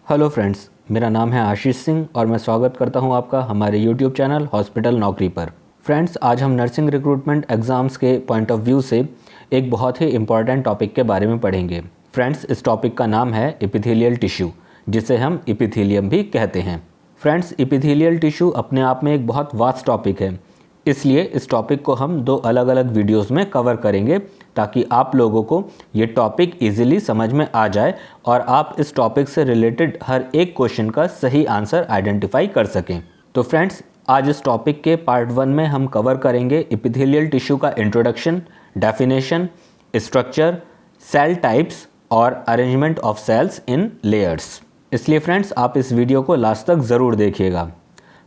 Hello friends, मेरा नाम है आशीष सिंह और मैं स्वागत करता हूं आपका हमारे यूट्यूब चैनल हॉस्पिटल नौकरी पर। फ्रेंड्स, आज हम नर्सिंग रिक्रूटमेंट एग्ज़ाम्स के पॉइंट ऑफ व्यू से एक बहुत ही इम्पॉर्टेंट टॉपिक के बारे में पढ़ेंगे। फ्रेंड्स, इस टॉपिक का नाम है एपिथेलियल टिश्यू, जिसे हम एपिथेलियम भी कहते हैं। फ्रेंड्स, एपिथेलियल टिश्यू अपने आप में एक बहुत वास्ट टॉपिक है, इसलिए इस टॉपिक को हम दो अलग अलग वीडियोस में कवर करेंगे ताकि आप लोगों को ये टॉपिक इजीली समझ में आ जाए और आप इस टॉपिक से रिलेटेड हर एक क्वेश्चन का सही आंसर आइडेंटिफाई कर सकें। तो फ्रेंड्स, आज इस टॉपिक के पार्ट 1 में हम कवर करेंगे एपिथेलियल टिश्यू का introduction, definition, structure, cell types और arrangement of cells in layers. इसलिए फ्रेंड्स, आप इस वीडियो को लास्ट तक ज़रूर देखिएगा।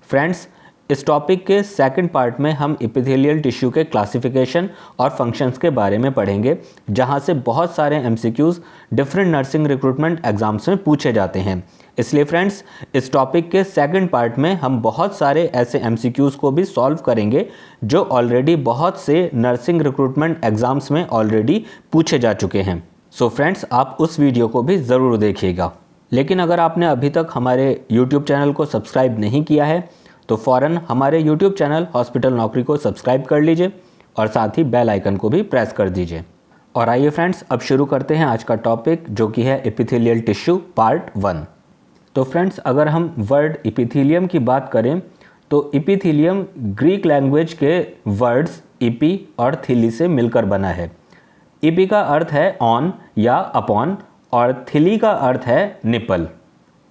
फ्रेंड्स, इस टॉपिक के सेकंड पार्ट में हम एपिथेलियल टिश्यू के क्लासिफिकेशन और फंक्शंस के बारे में पढ़ेंगे, जहां से बहुत सारे MCQs different nursing recruitment exams में पूछे जाते हैं। इसलिए फ्रेंड्स, इस टॉपिक के सेकंड पार्ट में हम बहुत सारे ऐसे एमसीक्यूज़ को भी सॉल्व करेंगे जो ऑलरेडी बहुत से नर्सिंग रिक्रूटमेंट एग्जाम्स में ऑलरेडी पूछे जा चुके हैं। सो फ्रेंड्स, आप उस वीडियो को भी ज़रूर देखिएगा। लेकिन अगर आपने अभी तक हमारे यूट्यूब चैनल को सब्सक्राइब नहीं किया है तो फ़ौरन हमारे YouTube चैनल हॉस्पिटल नौकरी को सब्सक्राइब कर लीजिए और साथ ही बेल आइकन को भी प्रेस कर दीजिए। और आइए फ्रेंड्स, अब शुरू करते हैं आज का टॉपिक, जो कि है एपिथेलियल टिश्यू पार्ट 1। तो फ्रेंड्स, अगर हम वर्ड एपिथेलियम की बात करें तो एपिथेलियम ग्रीक लैंग्वेज के वर्ड्स इपी और थीली से मिलकर बना है। इपी का अर्थ है ऑन या अपॉन और थीली का अर्थ है निपल।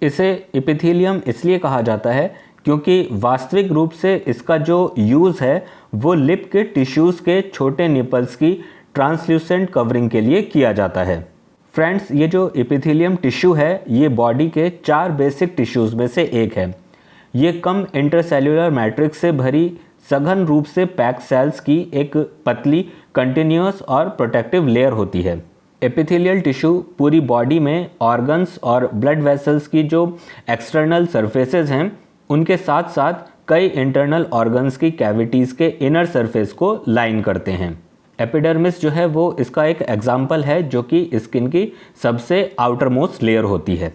इसे एपिथेलियम इसलिए कहा जाता है क्योंकि वास्तविक रूप से इसका जो यूज़ है वो लिप के टिश्यूज़ के छोटे निपल्स की ट्रांसल्यूसेंट कवरिंग के लिए किया जाता है। फ्रेंड्स, ये जो एपिथेलियम टिश्यू है ये बॉडी के 4 बेसिक टिश्यूज़ में से एक है। ये कम इंटरसेल्यूलर मैट्रिक्स से भरी सघन रूप से पैक सेल्स की एक पतली, कंटिन्यूअस और प्रोटेक्टिव लेयर होती है। एपिथेलियल टिश्यू पूरी बॉडी में ऑर्गन्स और ब्लड वेसल्स की जो एक्सटर्नल सरफेसेस हैं उनके साथ साथ कई इंटरनल ऑर्गन्स की कैविटीज़ के इनर सरफेस को लाइन करते हैं। एपिडर्मिस जो है वो इसका एक एग्जाम्पल है, जो कि स्किन की सबसे आउटर मोस्ट लेयर होती है।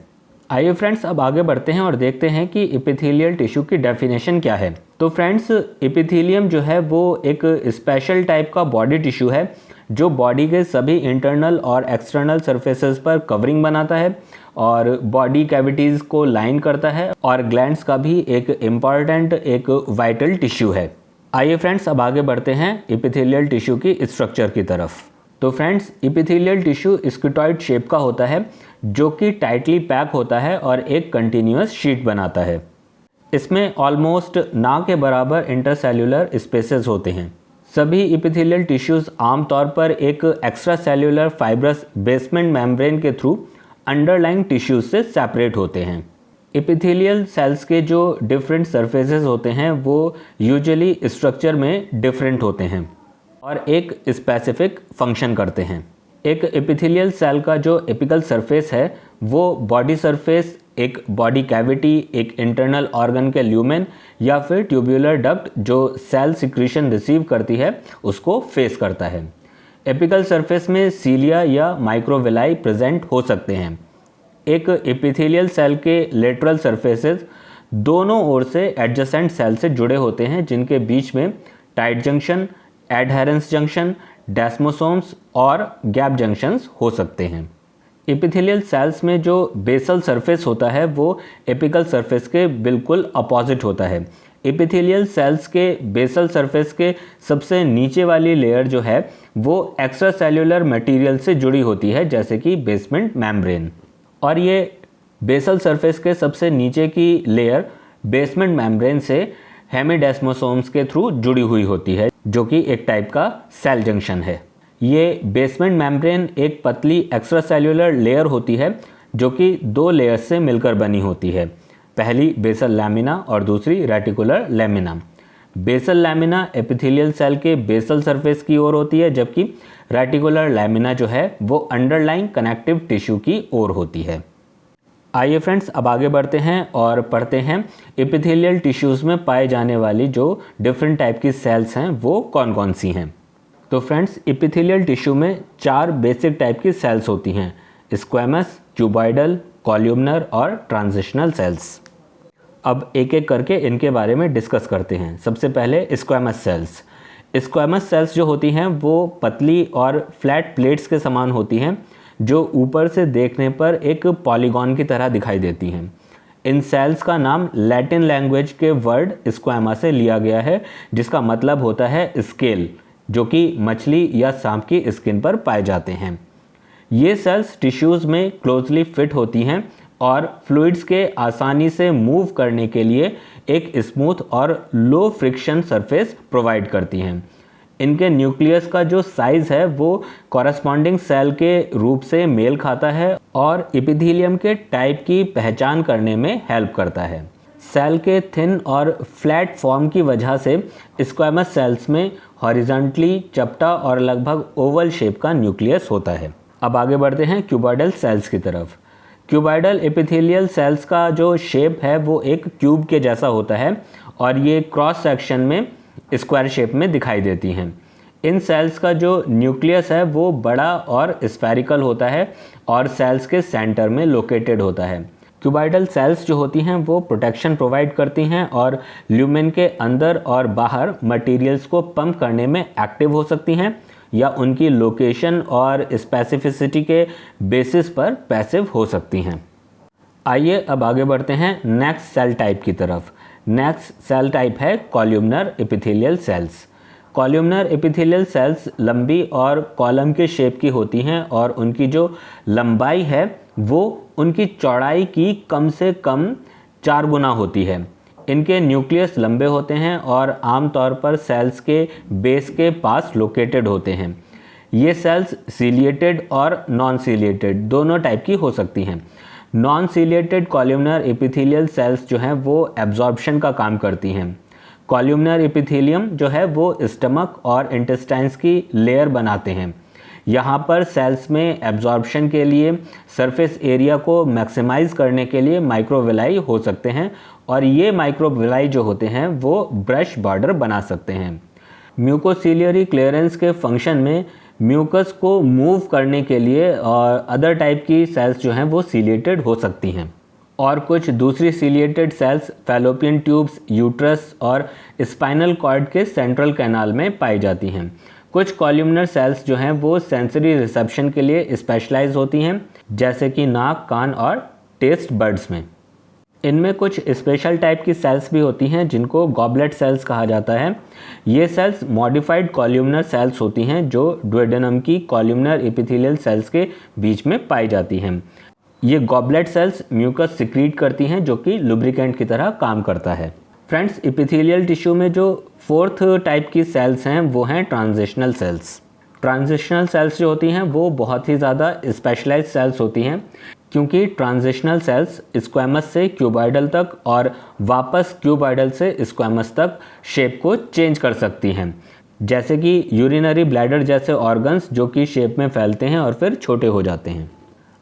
आइए फ्रेंड्स, अब आगे बढ़ते हैं और देखते हैं कि एपिथेलियल टिश्यू की डेफिनेशन क्या है। तो फ्रेंड्स, एपिथेलियम जो है वो एक स्पेशल टाइप का बॉडी टिश्यू है जो बॉडी के सभी इंटरनल और एक्सटर्नल सरफेसेस पर कवरिंग बनाता है और बॉडी कैविटीज़ को लाइन करता है और ग्लैंड्स का भी एक इम्पॉर्टेंट एक वाइटल टिश्यू है। आइए फ्रेंड्स, अब आगे बढ़ते हैं एपिथेलियल टिश्यू की स्ट्रक्चर की तरफ। तो फ्रेंड्स, एपिथेलियल टिश्यू स्क्विटॉइड शेप का होता है जो कि टाइटली पैक होता है और एक कंटिन्यूअस शीट बनाता है। इसमें ऑलमोस्ट ना के बराबर इंटरसेल्यूलर स्पेसेस होते हैं। सभी एपिथेलियल टिश्यूज़ आमतौर पर एक extra cellular fibrous basement membrane के थ्रू अंडरलाइंग टिश्यूज से सेपरेट होते हैं। एपिथेलियल सेल्स के जो डिफरेंट सरफेसेस होते हैं वो यूजुअली स्ट्रक्चर में डिफरेंट होते हैं और एक स्पेसिफिक फंक्शन करते हैं। एक एपिथेलियल सेल का जो एपिकल सरफेस है वो बॉडी सरफेस, एक बॉडी कैविटी, एक इंटरनल ऑर्गन के ल्यूमेन या फिर ट्यूब्यूलर डक्ट जो सेल सिक्रीशन रिसीव करती है उसको फेस करता है। एपिकल सरफेस में सीलिया या माइक्रोविलाई प्रेजेंट हो सकते हैं। एक एपिथेलियल सेल के लेटरल सरफेसेस दोनों ओर से एडजेसेंट सेल से जुड़े होते हैं, जिनके बीच में tight junction, adherence junction, desmosomes और गैप जंक्शंस हो सकते हैं। एपिथेलियल सेल्स में जो बेसल सरफेस होता है वो एपिकल सरफेस के बिल्कुल अपोजिट होता है। एपिथेलियल सेल्स के बेसल सरफेस के सबसे नीचे वाली लेयर जो है वो एक्स्ट्रा सेल्यूलर मटेरियल से जुड़ी होती है, जैसे कि बेसमेंट मेम्ब्रेन, और ये बेसल सरफेस के सबसे नीचे की लेयर बेसमेंट मेम्ब्रेन से हेमिडेस्मोसोम्स के थ्रू जुड़ी हुई होती है, जो कि एक टाइप का सेल जंक्शन है। ये बेसमेंट मेम्ब्रेन एक पतली एक्स्ट्रा सेल्यूलर लेयर होती है जो कि 2 लेयर्स से मिलकर बनी होती है। पहली बेसल लैमिना और दूसरी reticular lamina. Basal lamina epithelial cell के बेसल सरफेस की ओर होती है, जबकि रेटिकुलर लैमिना जो है वो अंडरलाइंग कनेक्टिव टिश्यू की ओर होती है। आइए फ्रेंड्स, अब आगे बढ़ते हैं और पढ़ते हैं एपिथेलियल टिश्यूज़ में पाए जाने वाली जो डिफरेंट टाइप की सेल्स हैं वो कौन कौन सी हैं। तो फ्रेंड्स, एपिथेलियल टिश्यू में 4 बेसिक टाइप की सेल्स होती हैं: स्क्वैमस, क्यूबॉइडल, कॉल्यूमनर और ट्रांजिशनल सेल्स। अब एक एक करके इनके बारे में डिस्कस करते हैं। सबसे पहले स्क्वैमस सेल्स। स्क्वैमस सेल्स जो होती हैं वो पतली और फ्लैट प्लेट्स के समान होती हैं जो ऊपर से देखने पर एक पॉलीगॉन की तरह दिखाई देती हैं। इन सेल्स का नाम लैटिन लैंग्वेज के वर्ड स्क्वैमा से लिया गया है, जिसका मतलब होता है स्केल, जो कि मछली या सांप की स्किन पर पाए जाते हैं। ये सेल्स टिश्यूज़ में क्लोजली फिट होती हैं और फ्लूइड्स के आसानी से मूव करने के लिए एक स्मूथ और लो फ्रिक्शन सरफेस प्रोवाइड करती हैं। इनके न्यूक्लियस का जो साइज़ है वो कॉरस्पॉन्डिंग सेल के रूप से मेल खाता है और एपिथेलियम के टाइप की पहचान करने में हेल्प करता है। सेल के थिन और फ्लैट फॉर्म की वजह से स्क्वैमस सेल्स में हॉरिजॉन्टली चपटा और लगभग ओवल शेप का न्यूक्लियस होता है। अब आगे बढ़ते हैं क्यूबॉइडल सेल्स की तरफ। क्यूबॉइडल एपिथेलियल सेल्स का जो शेप है वो एक क्यूब के जैसा होता है और ये क्रॉस सेक्शन में स्क्वायर शेप में दिखाई देती हैं। इन सेल्स का जो न्यूक्लियस है वो बड़ा और स्फेरिकल होता है और सेल्स के सेंटर में लोकेटेड होता है। क्यूबॉइडल सेल्स जो होती हैं वो प्रोटेक्शन प्रोवाइड करती हैं और ल्यूमेन के अंदर और बाहर मटेरियल्स को पंप करने में एक्टिव हो सकती हैं या उनकी लोकेशन और स्पेसिफिसिटी के बेसिस पर पैसिव हो सकती हैं। आइए अब आगे बढ़ते हैं नेक्स्ट सेल टाइप की तरफ। नेक्स्ट सेल टाइप है columnar epithelial cells. Columnar epithelial cells लंबी और कॉलम के शेप की होती हैं और उनकी जो लंबाई है वो उनकी चौड़ाई की कम से कम 4 गुना होती है। इनके न्यूक्लियस लंबे होते हैं और आमतौर पर सेल्स के बेस के पास लोकेटेड होते हैं। ये सेल्स सीलिएटेड और नॉन सीलिएटेड दोनों टाइप की हो सकती हैं। Non ciliated columnar epithelial cells जो हैं वो एब्जॉर्प्शन का काम करती हैं। कॉल्यूमनर एपिथेलियम जो है वो स्टमक और इंटेस्टाइन्स की लेयर बनाते हैं। यहाँ पर सेल्स में एब्जॉर्प्शन के लिए सरफेस एरिया को मैक्सिमाइज करने के लिए माइक्रोविलाई हो सकते हैं और ये माइक्रोविलाई जो होते हैं वो ब्रश बॉर्डर बना सकते हैं। म्यूकोसिलियरी क्लियरेंस के फंक्शन में म्यूकस को मूव करने के लिए और अदर टाइप की सेल्स जो हैं वो सीलिएटेड हो सकती हैं और कुछ दूसरी ciliated cells fallopian tubes, uterus और स्पाइनल कॉर्ड के सेंट्रल कैनाल में पाई जाती हैं। कुछ कॉल्यूमनर सेल्स जो हैं वो सेंसरी रिसेप्शन के लिए स्पेशलाइज होती हैं, जैसे कि नाक, कान और टेस्ट बड्स में। इनमें कुछ स्पेशल टाइप की सेल्स भी होती हैं जिनको गॉबलेट सेल्स कहा जाता है। ये सेल्स मॉडिफाइड कॉल्यूमनर सेल्स होती हैं जो डुओडेनम की कॉल्यूमनर एपिथेलियल सेल्स के बीच में पाई जाती हैं। ये गॉबलेट सेल्स म्यूकस सिक्रीट करती हैं जो कि लुब्रिकेंट की तरह काम करता है। फ्रेंड्स, एपिथेलियल टिश्यू में जो फोर्थ टाइप की सेल्स हैं वो हैं ट्रांजिशनल सेल्स। ट्रांजिशनल सेल्स जो होती हैं वो बहुत ही ज़्यादा स्पेशलाइज्ड सेल्स होती हैं क्योंकि ट्रांजिशनल सेल्स स्क्वैमस से क्यूबॉइडल तक और वापस क्यूबॉइडल से स्क्वैमस तक शेप को चेंज कर सकती हैं, जैसे कि यूरिनरी ब्लैडर जैसे ऑर्गन्स जो कि शेप में फैलते हैं और फिर छोटे हो जाते हैं।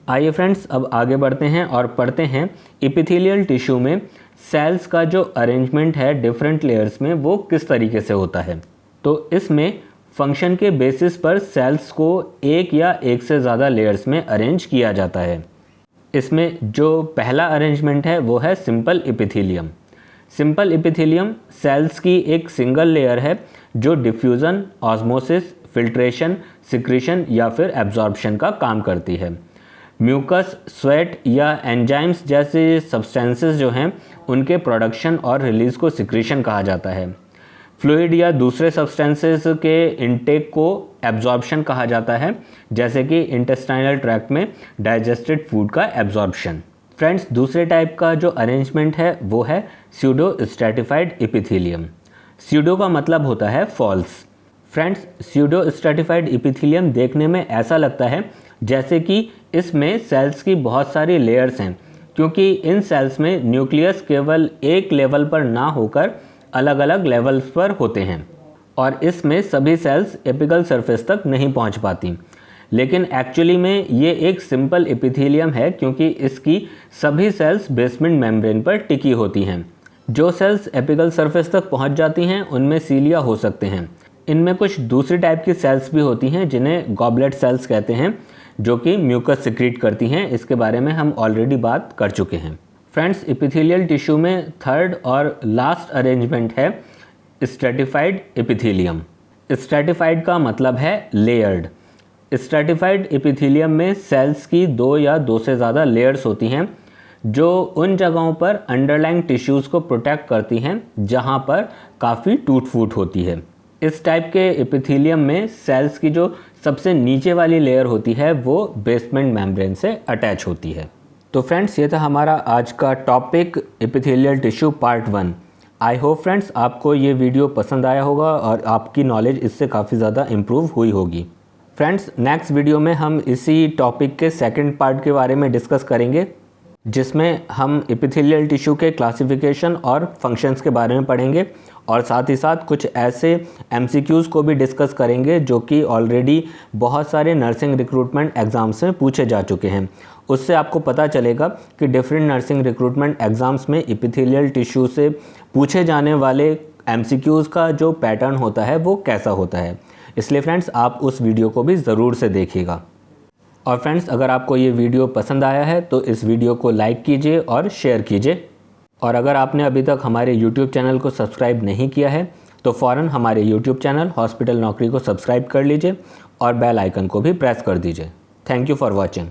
आइए फ्रेंड्स, अब आगे बढ़ते हैं और पढ़ते हैं एपिथेलियल टिश्यू में सेल्स का जो अरेंजमेंट है डिफरेंट लेयर्स में वो किस तरीके से होता है। तो इसमें फंक्शन के बेसिस पर सेल्स को एक या एक से ज़्यादा लेयर्स में अरेंज किया जाता है। इसमें जो पहला अरेंजमेंट है वो है simple epithelium. Simple epithelium cells की एक सिंगल लेयर है जो डिफ्यूज़न, ऑस्मोसिस, फिल्ट्रेशन, सिक्रीशन या फिर एब्जॉर्प्शन का काम करती है। म्यूकस, स्वेट या एंजाइम्स जैसे सब्सटेंसेस जो हैं उनके प्रोडक्शन और रिलीज़ को सिक्रीशन कहा जाता है। फ्लूइड या दूसरे सब्सटेंसेस के इनटेक को एब्जॉर्प्शन कहा जाता है, जैसे कि इंटेस्टाइनल ट्रैक्ट में डाइजेस्टेड फूड का एब्जॉर्प्शन। फ्रेंड्स, दूसरे टाइप का जो अरेंजमेंट है वो है स्यूडो स्ट्रैटिफाइड एपिथेलियम। स्यूडो का मतलब होता है false. Friends, pseudo stratified epithelium देखने में ऐसा लगता है जैसे कि इसमें सेल्स की बहुत सारी लेयर्स हैं, क्योंकि इन सेल्स में न्यूक्लियस केवल एक लेवल पर ना होकर अलग अलग लेवल्स पर होते हैं और इसमें सभी सेल्स एपिकल सरफेस तक नहीं पहुंच पाती। लेकिन एक्चुअली में ये एक सिंपल एपिथेलियम है क्योंकि इसकी सभी सेल्स बेसमेंट मेम्ब्रेन पर टिकी होती हैं। जो सेल्स एपिकल सरफेस तक पहुंच जाती हैं उनमें सीलिया हो सकते हैं। इनमें कुछ दूसरी टाइप की सेल्स भी होती हैं जिन्हें गॉबलेट सेल्स कहते हैं, जो कि म्यूकस सिक्रीट करती हैं। इसके बारे में हम ऑलरेडी बात कर चुके हैं। फ्रेंड्स, एपिथेलियल टिश्यू में थर्ड और लास्ट अरेंजमेंट है स्ट्रेटिफाइड एपिथेलियम। स्ट्रेटिफाइड का मतलब है लेयर्ड। स्ट्रेटिफाइड एपिथेलियम में सेल्स की 2 या 2 से ज़्यादा लेयर्स होती हैं जो उन जगहों पर अंडरलाइंग टिश्यूज़ को प्रोटेक्ट करती हैं जहां पर काफ़ी टूट फूट होती है। इस टाइप के एपिथेलियम में सेल्स की जो सबसे नीचे वाली लेयर होती है वो बेसमेंट मेम्ब्रेन से अटैच होती है। तो फ्रेंड्स, ये था हमारा आज का topic epithelial tissue part 1। I hope friends आपको ये वीडियो पसंद आया होगा और आपकी नॉलेज इससे काफ़ी ज़्यादा इम्प्रूव हुई होगी। फ्रेंड्स, नेक्स्ट वीडियो में हम इसी टॉपिक के सेकंड पार्ट के बारे में डिस्कस करेंगे, जिसमें हम एपिथेलियल टिश्यू के क्लासिफिकेशन और फंक्शंस के बारे में पढ़ेंगे और साथ ही साथ कुछ ऐसे MCQs को भी डिस्कस करेंगे जो कि ऑलरेडी बहुत सारे नर्सिंग रिक्रूटमेंट एग्ज़ाम्स में पूछे जा चुके हैं। उससे आपको पता चलेगा कि डिफरेंट नर्सिंग रिक्रूटमेंट एग्ज़ाम्स में एपिथेलियल टिश्यू से पूछे जाने वाले MCQs का जो पैटर्न होता है वो कैसा होता है। इसलिए फ्रेंड्स, आप उस वीडियो को भी ज़रूर से देखिएगा। और फ्रेंड्स, अगर आपको ये वीडियो पसंद आया है तो इस वीडियो को लाइक कीजिए और शेयर कीजिए। और अगर आपने अभी तक हमारे YouTube चैनल को सब्सक्राइब नहीं किया है तो फ़ौरन हमारे YouTube चैनल हॉस्पिटल नौकरी को सब्सक्राइब कर लीजिए और बेल आइकन को भी प्रेस कर दीजिए। Thank you for watching.